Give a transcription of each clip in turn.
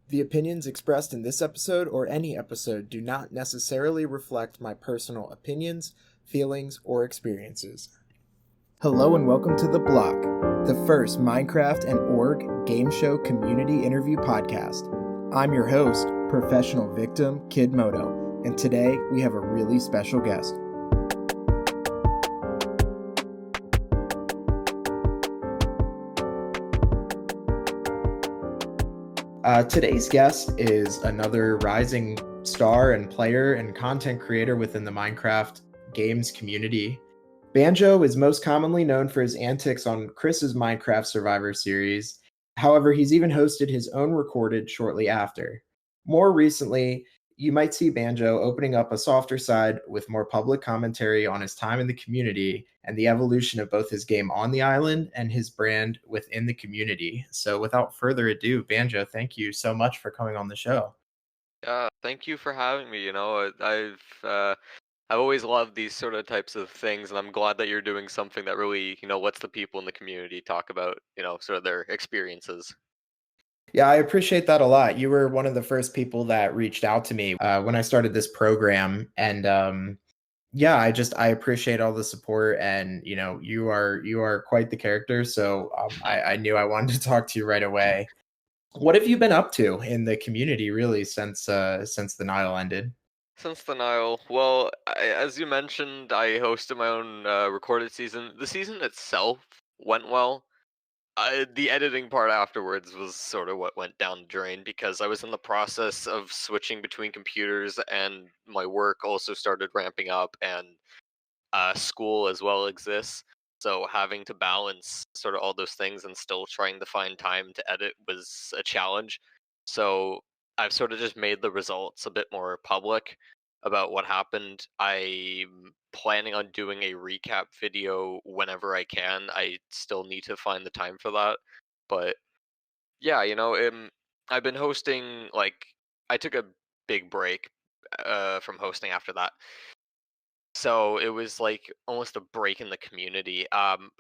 The opinions expressed in this episode or any episode do not necessarily reflect my personal opinions, feelings, or experiences. Hello and welcome to The Block, the first Minecraft and org game show community interview podcast. I'm your host, professional victim Kid Moto, and today we have a really special guest. Today's guest is another rising star and player and content creator within the Minecraft games community. Banjo is most commonly known for his antics on Chris's Minecraft Survivor series. However, he's even hosted his own recorded shortly after. More recently, you might see Banjo opening up a softer side with more public commentary on his time in the community and the evolution of both his game on the island and his brand within the community. So without further ado, Banjo, thank you so much for coming on the show. Thank you for having me. I've always loved these sort of types of things, and I'm glad that you're doing something that really, lets the people in the community talk about, sort of their experiences. Yeah, I appreciate that a lot. You were one of the first people that reached out to me when I started this program, and yeah, I appreciate all the support, and you are quite the character. So I knew I wanted to talk to you right away. What have you been up to in the community really since the Nile ended? Since the Nile, well, as you mentioned, I hosted my own recorded season. The season itself went well. The editing part afterwards was sort of what went down the drain because I was in the process of switching between computers, and my work also started ramping up, and school as well exists. So having to balance sort of all those things and still trying to find time to edit was a challenge. So I've sort of just made the results a bit more public about what happened. I'm planning on doing a recap video whenever I can. I still need to find the time for that. But yeah, I've been hosting, like, I took a big break from hosting after that, so it was like almost a break in the community.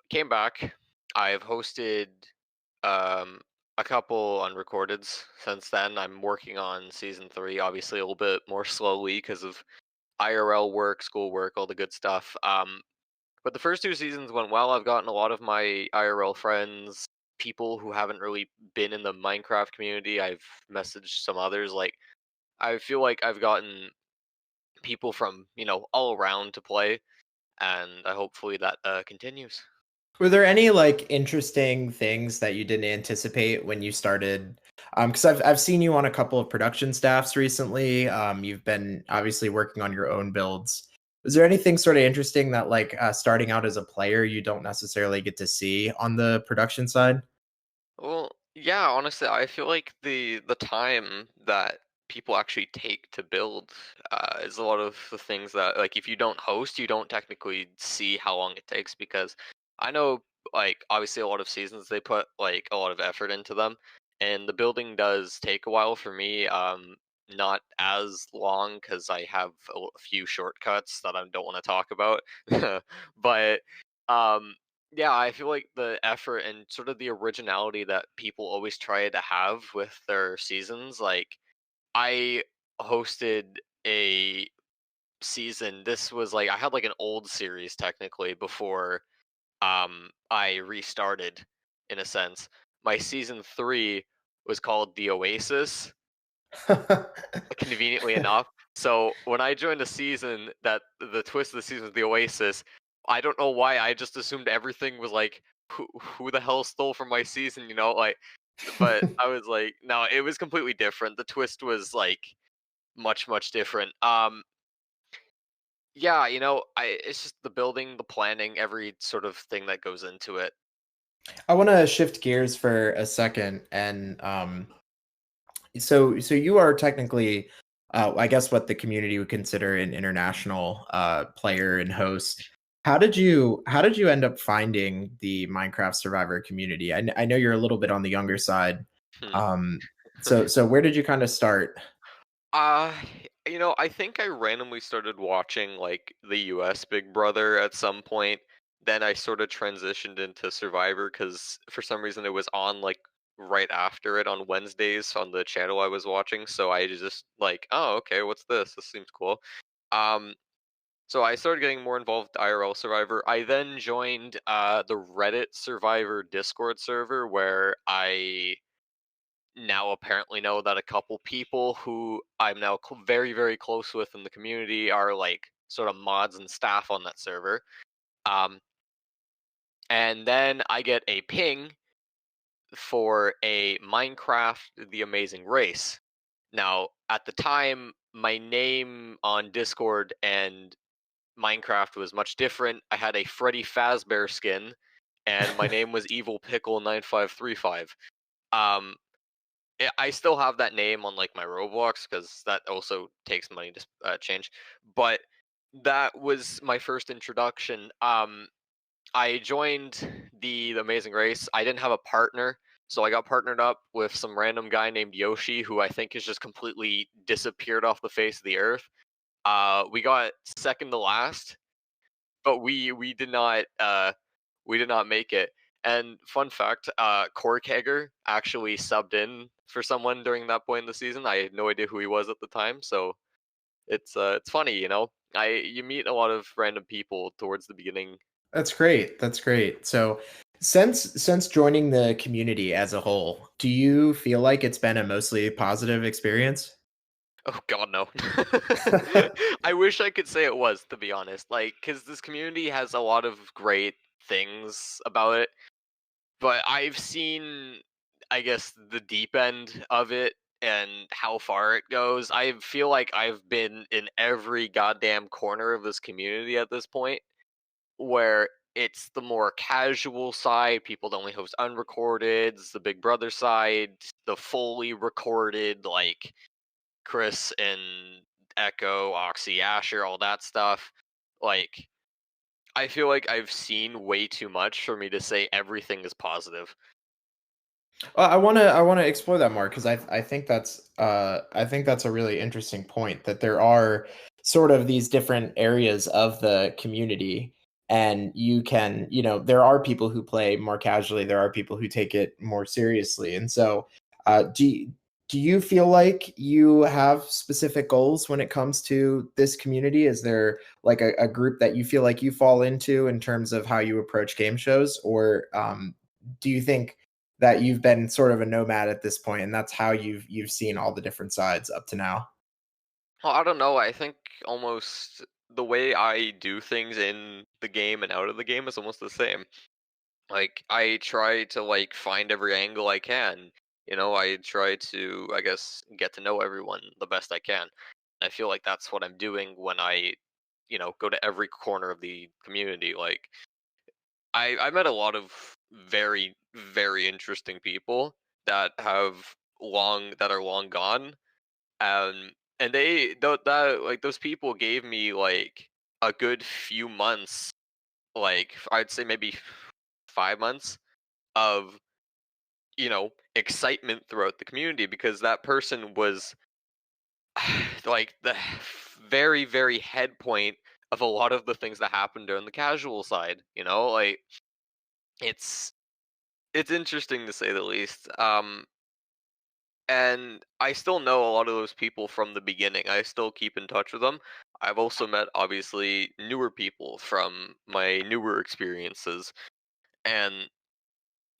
Came back. I've hosted um a couple unrecordeds since then. I'm working on season 3, obviously a little bit more slowly because of IRL work, school work, all the good stuff. But the first 2 seasons went well. I've gotten a lot of my IRL friends, people who haven't really been in the Minecraft community. I've messaged some others. Like, I feel like I've gotten people from, all around to play, and hopefully that continues. Were there any like interesting things that you didn't anticipate when you started? Because I've seen you on a couple of production staffs recently. You've been obviously working on your own builds. Was there anything sort of interesting that like starting out as a player you don't necessarily get to see on the production side? Well, yeah, honestly, I feel like the time that people actually take to build is a lot of the things that, like, if you don't host, you don't technically see how long it takes, because I know, like, obviously a lot of seasons they put like a lot of effort into them, and the building does take a while for me. Not as long because I have a few shortcuts that I don't want to talk about, but um yeah, I feel like the effort and sort of the originality that people always try to have with their seasons, like, I hosted a season. This was like, I had like an old series technically before I restarted, in a sense. My season 3 was called The Oasis, conveniently enough. So when I joined the season, that the twist of the season was the Oasis, I don't know why I just assumed everything was like, who the hell stole from my season, like. But I was like, no, it was completely different. The twist was like much different. Yeah, it's just the building, the planning, every sort of thing that goes into it. I want to shift gears for a second, and so you are technically, I guess, what the community would consider an international player and host. How did you end up finding the Minecraft Survivor community? I know you're a little bit on the younger side. Hmm. Um, so where did you kind of start? Uh, I think I randomly started watching like the US Big Brother at some point. Then I sort of transitioned into Survivor because for some reason it was on like right after it on Wednesdays on the channel I was watching, so I just like, oh, okay, what's this? This seems cool. Um, so I started getting more involved with IRL Survivor. I then joined the Reddit Survivor Discord server, where I now apparently know that a couple people who I'm now very, very close with in the community are like sort of mods and staff on that server. Um, and then I get a ping for a Minecraft The Amazing Race. Now, at the time, my name on Discord and Minecraft was much different. I had a Freddy Fazbear skin, and my name was Evil Pickle 9535. Um, I still have that name on like my Roblox because that also takes money to change. But that was my first introduction. I joined the Amazing Race. I didn't have a partner, so I got partnered up with some random guy named Yoshi, who I think has just completely disappeared off the face of the earth. We got second to last, but we did not make it. And fun fact, Corkhager actually subbed in for someone during that point in the season. I had no idea who he was at the time, so it's funny, you know. You meet a lot of random people towards the beginning. That's great. That's great. So, since joining the community as a whole, do you feel like it's been a mostly positive experience? Oh God, no. I wish I could say it was, to be honest. Like, because this community has a lot of great things about it, but I've seen, I guess, the deep end of it and how far it goes. I feel like I've been in every goddamn corner of this community at this point, where it's the more casual side, people that only host unrecorded, the Big Brother side, the fully recorded, like Chris and Echo, Oxy, Asher, all that stuff. Like, I feel like I've seen way too much for me to say everything is positive. Well, I want to explore that more because I think that's a really interesting point that there are sort of these different areas of the community, and you can, there are people who play more casually, there are people who take it more seriously, and so do you feel like you have specific goals when it comes to this community? Is there like a group that you feel like you fall into in terms of how you approach game shows, or do you think that you've been sort of a nomad at this point, and that's how you've seen all the different sides up to now? Well, I don't know. I think almost the way I do things in the game and out of the game is almost the same. Like, I try to like find every angle I can. You know, I try to, I guess, get to know everyone the best I can. I feel like that's what I'm doing when I, go to every corner of the community. Like, I met a lot of very, very interesting people that are long gone. And that like those people gave me like a good few months, like I'd say maybe 5 months of, excitement throughout the community, because that person was like the very, very head point of a lot of the things that happened on the casual side, like it's it's interesting to say the least. And I still know a lot of those people from the beginning. I still keep in touch with them. I've also met obviously newer people from my newer experiences, and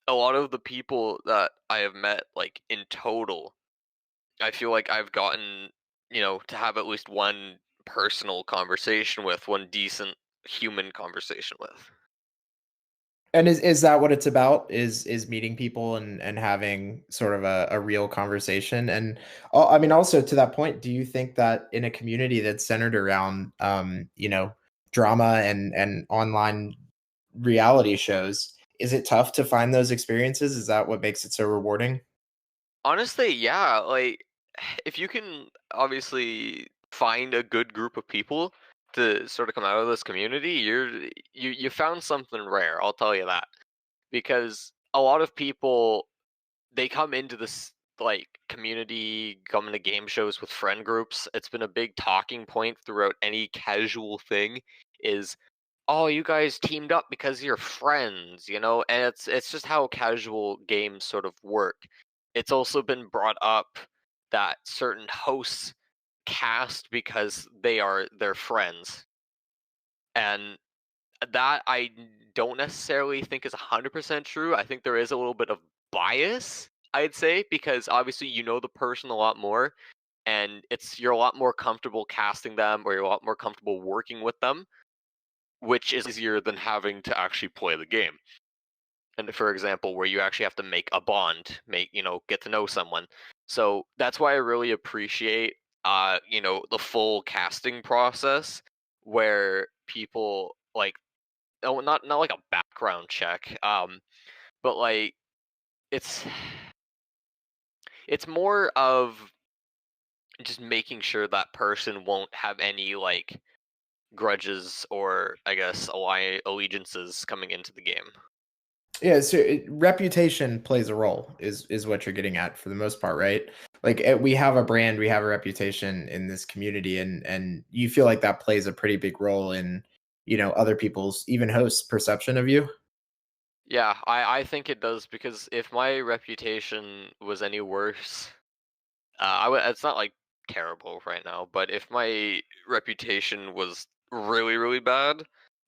a lot of the people that I have met, like in total, I feel like I've gotten, to have at least one personal conversation with, one decent human conversation with. And is that what it's about? Is meeting people and having sort of a real conversation? And I mean, also to that point, do you think that in a community that's centered around drama and online reality shows, is it tough to find those experiences? Is that what makes it so rewarding? Honestly, yeah, like if you can obviously find a good group of people to sort of come out of this community, you found something rare, I'll tell you that. Because a lot of people, they come into this like community, come into game shows with friend groups. It's been a big talking point throughout any casual thing, is oh, you guys teamed up because you're friends, you know, and it's just how casual games sort of work. It's also been brought up that certain hosts cast because they're friends, and that I don't necessarily think is 100% true. I think there is a little bit of bias, I'd say, because obviously you know the person a lot more, and you're a lot more comfortable casting them, or you're a lot more comfortable working with them, which is easier than having to actually play the game. And for example, where you actually have to make a bond, get to know someone. So that's why I really appreciate the full casting process where people like, oh, not like a background check, but like it's it's more of just making sure that person won't have any like grudges or I guess allegiances coming into the game. Yeah, so reputation plays a role, is what you're getting at for the most part, right? Like we have a brand, we have a reputation in this community, and you feel like that plays a pretty big role in other people's, even hosts' perception of you. Yeah, I think it does because if my reputation was any worse, it's not like terrible right now, but if my reputation was really, really bad,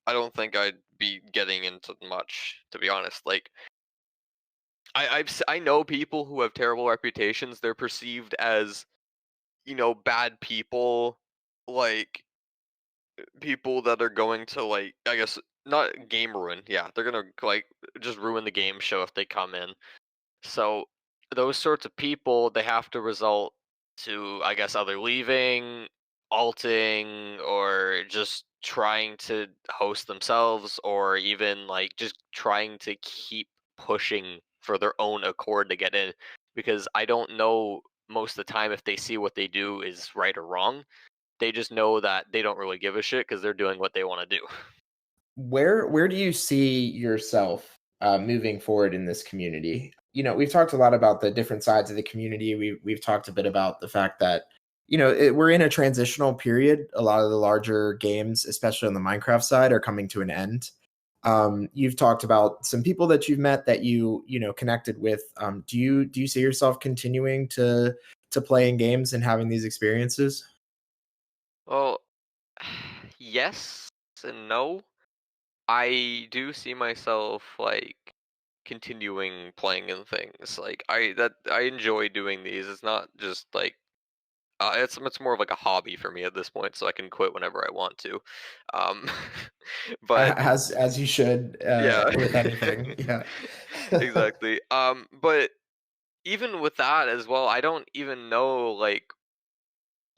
I don't think I'd be getting into much, to be honest. Like, I know people who have terrible reputations. They're perceived as, bad people, like people that are going to like, I guess, not game ruin. Yeah, they're gonna like just ruin the game show if they come in. So those sorts of people, they have to result to, I guess, either leaving, alting, or just trying to host themselves, or even like just trying to keep pushing for their own accord to get in. Because I don't know most of the time if they see what they do is right or wrong. They just know that they don't really give a shit because they're doing what they want to do. Where do you see yourself moving forward in this community? We've talked a lot about the different sides of the community. We've talked a bit about the fact that we're in a transitional period. A lot of the larger games, especially on the Minecraft side, are coming to an end. You've talked about some people that you've met that you connected with. Do you see yourself continuing to play in games and having these experiences? Well, yes and no. I do see myself like continuing playing in things. Like I enjoy doing these. It's not just like it's more of like a hobby for me at this point, so I can quit whenever I want to. Um, but As you should yeah, with anything. Yeah. exactly. But even with that as well, I don't even know like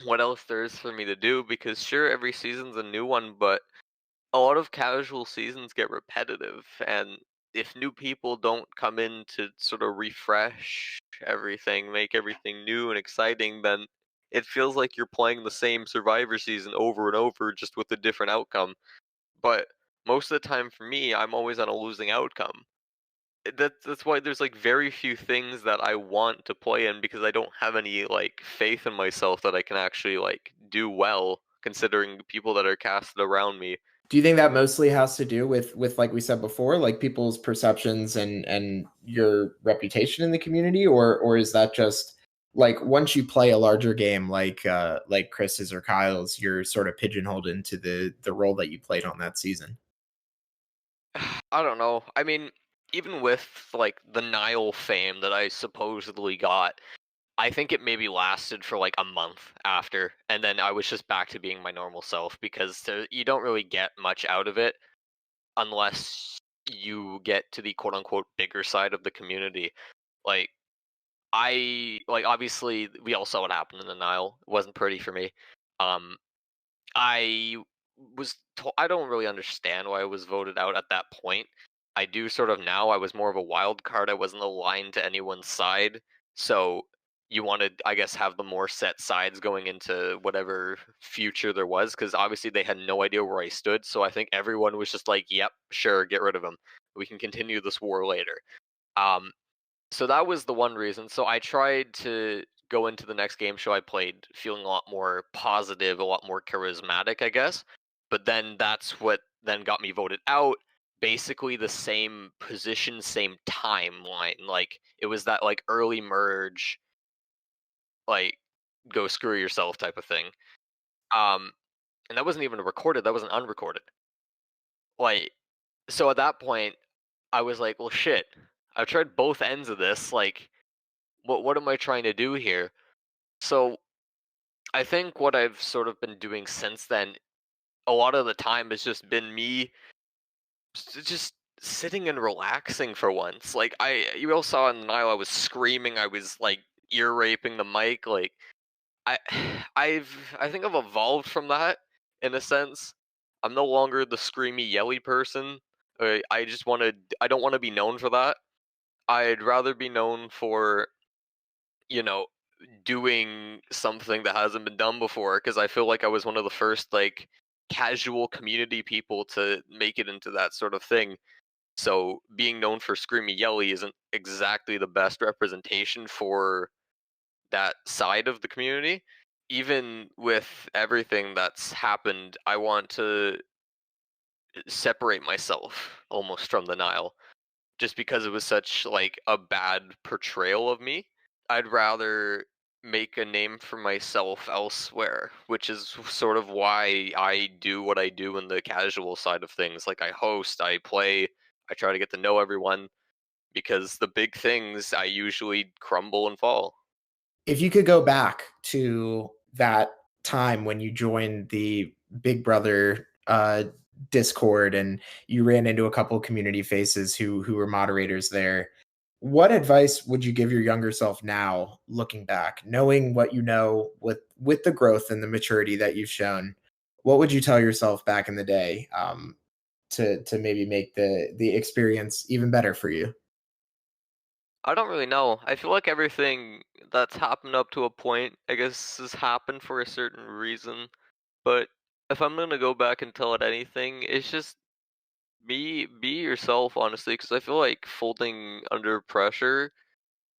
what else there is for me to do because sure, every season's a new one, but a lot of casual seasons get repetitive, and if new people don't come in to sort of refresh everything, make everything new and exciting, then it feels like you're playing the same Survivor season over and over, just with a different outcome. But most of the time, for me, I'm always on a losing outcome. That's why there's like very few things that I want to play in because I don't have any like faith in myself that I can actually like do well, considering the people that are casted around me. Do you think that mostly has to do with like we said before, like people's perceptions and your reputation in the community, or is that just like once you play a larger game like Chris's or Kyle's, you're sort of pigeonholed into the role that you played on that season? I don't know. I mean, even with like the Nile fame that I supposedly got, I think it maybe lasted for like a month after, and then I was just back to being my normal self because you don't really get much out of it unless you get to the quote unquote bigger side of the community. Like obviously we all saw what happened in the Nile. It wasn't pretty for me. Um, I I don't really understand why I was voted out at that point. I do sort of now. I was more of a wild card. I wasn't aligned to anyone's side. So you wanted, I guess, have the more set sides going into whatever future there was, because obviously they had no idea where I stood. So I think everyone was just like, "Yep, sure, get rid of him. We can continue this war later." Um, so that was the one reason. So I tried to go into the next game show I played feeling a lot more positive, a lot more charismatic, I guess. but then that's what then got me voted out. Basically the same position, same timeline. Like it was that like early merge, like go screw yourself type of thing. Um, and that wasn't even recorded. That wasn't unrecorded. Like so at that point, I was like, well, shit. I've tried both ends of this. Like, what am I trying to do here? So I think what I've sort of been doing since then, a lot of the time, has just been me just sitting and relaxing for once. Like you all saw in Nile, I was screaming. I was like ear raping the mic. Like I, I think I've evolved from that in a sense. I'm no longer the screamy, yelly person. I just want to. I don't want to be known for that. I'd rather be known for, you know, doing something that hasn't been done before, because I feel like I was one of the first like casual community people to make it into that sort of thing. So being known for screamy yelly isn't exactly the best representation for that side of the community. Even with everything that's happened, I want to separate myself almost from the Nile, just because it was such like a bad portrayal of me. I'd rather make a name for myself elsewhere, which is sort of why I do what I do in the casual side of things. Like I host, I play, I try to get to know everyone, because the big things I usually crumble and fall. If you could go back to that time when you joined the Big Brother Discord and you ran into a couple community faces who were moderators there, what advice would you give your younger self now, looking back, knowing what you know with the growth and the maturity that you've shown? What would you tell yourself back in the day, to maybe make the experience even better for you? I don't really know. I feel like everything that's happened up to a point, I guess, has happened for a certain reason. But if I'm gonna go back and tell it anything, it's just be yourself, honestly, because I feel like folding under pressure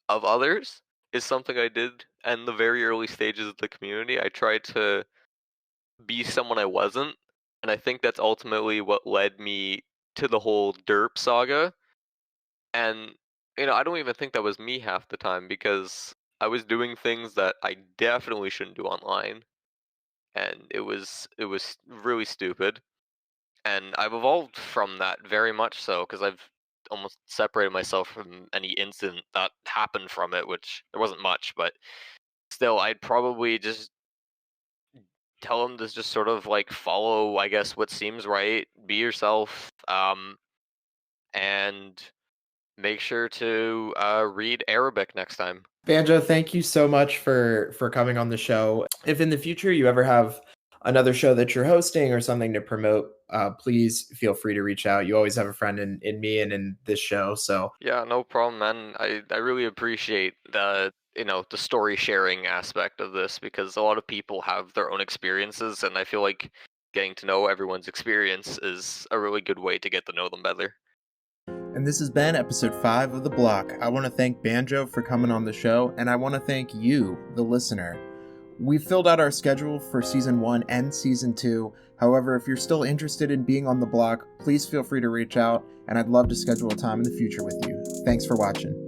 of others is something I did in the very early stages of the community. I tried to be someone I wasn't, and I think that's ultimately what led me to the whole derp saga. And I don't even think that was me half the time, because I was doing things that I definitely shouldn't do online, and it was really stupid. And I've evolved from that very much so, because I've almost separated myself from any incident that happened from it, which there wasn't much, but still, I'd probably just tell them to just sort of like follow, I guess, what seems right, be yourself, and make sure to read Arabic next time. Banjo, thank you so much for coming on the show. If in the future you ever have another show that you're hosting or something to promote, please feel free to reach out. You always have a friend in me and in this show. So Yeah, no problem, man. I really appreciate the story sharing aspect of this, because a lot of people have their own experiences, and I feel like getting to know everyone's experience is a really good way to get to know them better. and this has been episode 5 of The Block. I want to thank Banjo for coming on the show, and I want to thank you, the listener. We've filled out our schedule for season 1 and season 2. However, if you're still interested in being on The Block, please feel free to reach out, and I'd love to schedule a time in the future with you. Thanks for watching.